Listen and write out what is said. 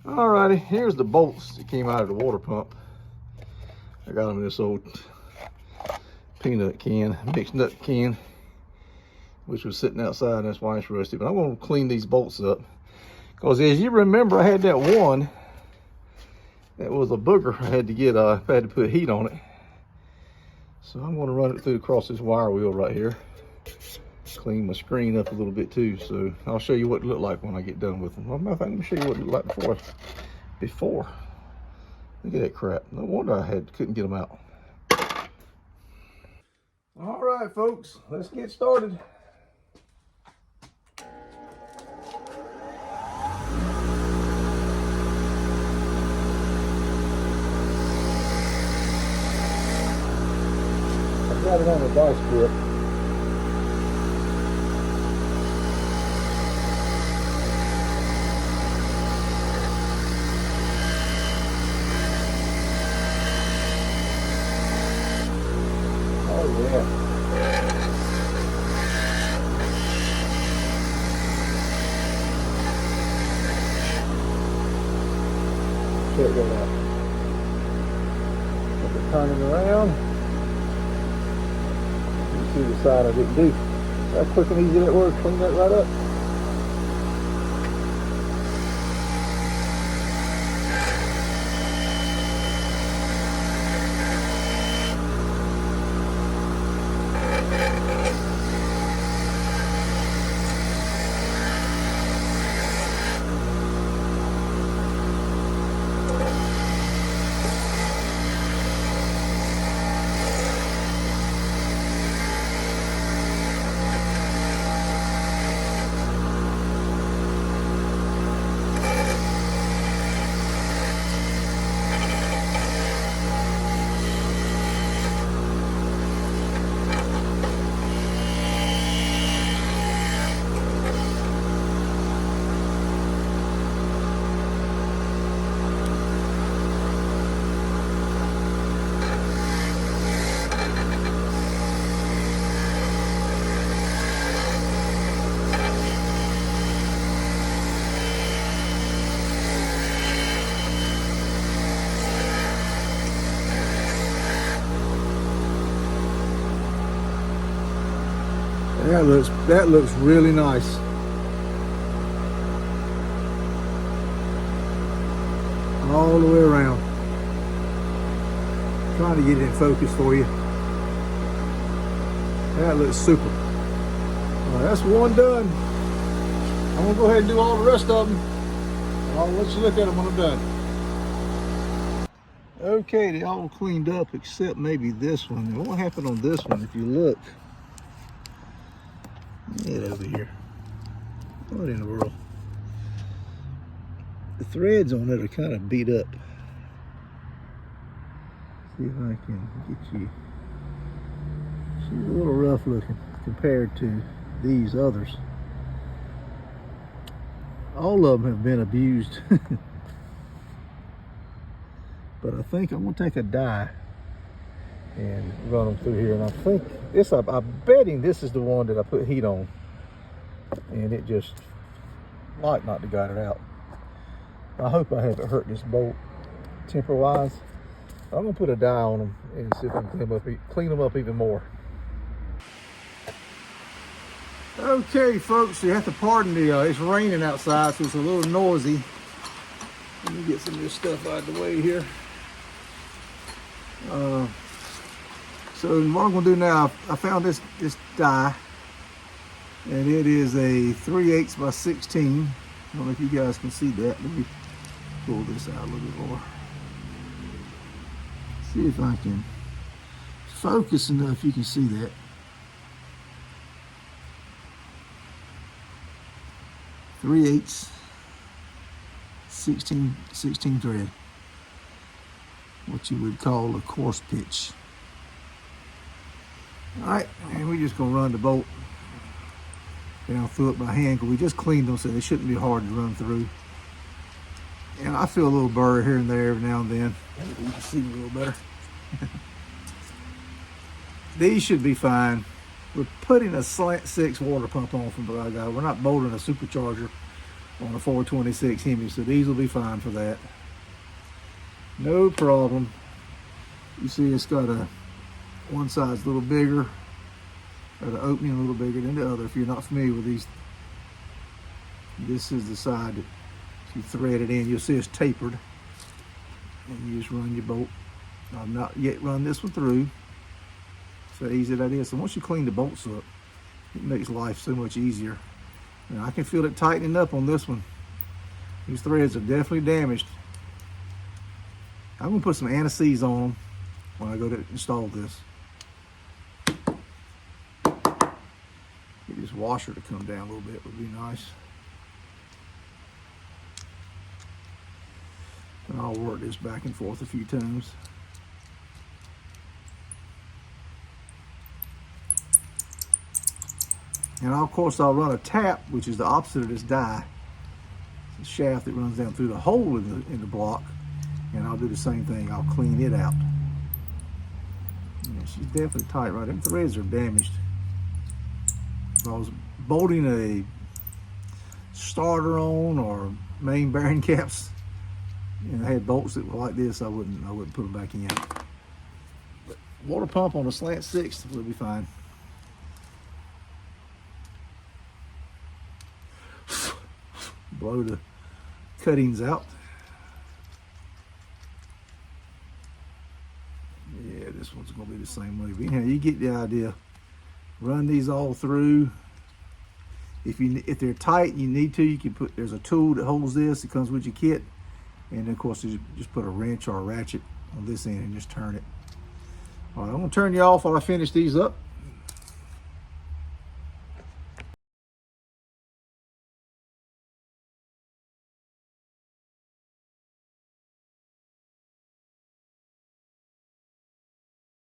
Alrighty, here's the bolts that came out of the water pump. I got them in this old peanut can, mixed nut can, which was sitting outside, and that's why it's rusty. But I'm gonna clean these bolts up, because as you remember, I had that one that was a booger. I had to get, I had to put heat on it. So I'm gonna run it through across this wire wheel right here. Clean my screen up a little bit too, so I'll show you what it looked like when I get done with them. Well, matter of fact, let me show you what it looked like before. Look at that crap. No wonder I couldn't get them out. All right, folks, let's get started. I've got it on a vice grip. Oh yeah. Check that out. If we're turning around, you see the side I didn't do. See how quick and easy that was? Clean that right up. That looks really nice. All the way around. Trying to get it in focus for you. That looks super. All right, that's one done. I'm gonna go ahead and do all the rest of them. I'll let you look at them when I'm done. Okay, they all cleaned up except maybe this one. And what happened on this one, if you look, get over here. What in the world? The threads on it are kind of beat up. See if I can get you. She's a little rough looking compared to these others. All of them have been abused. But I think I'm gonna take a die and run them through here. And I think this, I'm betting this is the one that I put heat on, and it just might not have got it out. I hope I haven't hurt this bolt temper wise. I'm gonna put a die on them and see if I can clean them up even more. Okay, folks, you have to pardon the, it's raining outside, so it's a little noisy. Let me get some of this stuff out of the way here. So what I'm gonna do now, I found this die, and it is a 3/8 by 16. I don't know if you guys can see that. Let me pull this out a little bit more. See if I can focus enough you can see that. Three-eighths, 16 thread. What you would call a coarse pitch. All right, and we're just gonna run the bolt down through it by hand, because we just cleaned them, so they shouldn't be hard to run through. And I feel a little burr here and there every now and then. Maybe you can see me a little better. These should be fine. We're putting a slant 6 water pump on from the guy. We're not bolting a supercharger on a 426 Hemi, so these will be fine for that. No problem. You see it's got one side's a little bigger, or the opening a little bigger than the other. If you're not familiar with these, this is the side that you thread it in. You'll see it's tapered, and you just run your bolt. I've not yet run this one through. So easy that is. So once you clean the bolts up, it makes life so much easier. Now I can feel it tightening up on this one. These threads are definitely damaged. I'm gonna put some anti-seize on them when I go to install this. Get this washer to come down a little bit would be nice. And I'll work this back and forth a few times. And of course I'll run a tap, which is the opposite of this die. It's a shaft that runs down through the hole in the block. And I'll do the same thing. I'll clean it out. Yeah, she's definitely tight, right? Them threads are damaged. If I was bolting a starter on or main bearing caps, and I had bolts that were like this, I wouldn't put them back in. But water pump on a slant 6 will be fine. Blow the cuttings out. Yeah, this one's gonna be the same way. But anyhow, you get the idea. Run these all through. If they're tight, you need to. You can put. There's a tool that holds this. It comes with your kit, and then of course you just put a wrench or a ratchet on this end and just turn it. All right, I'm gonna turn you off while I finish these up.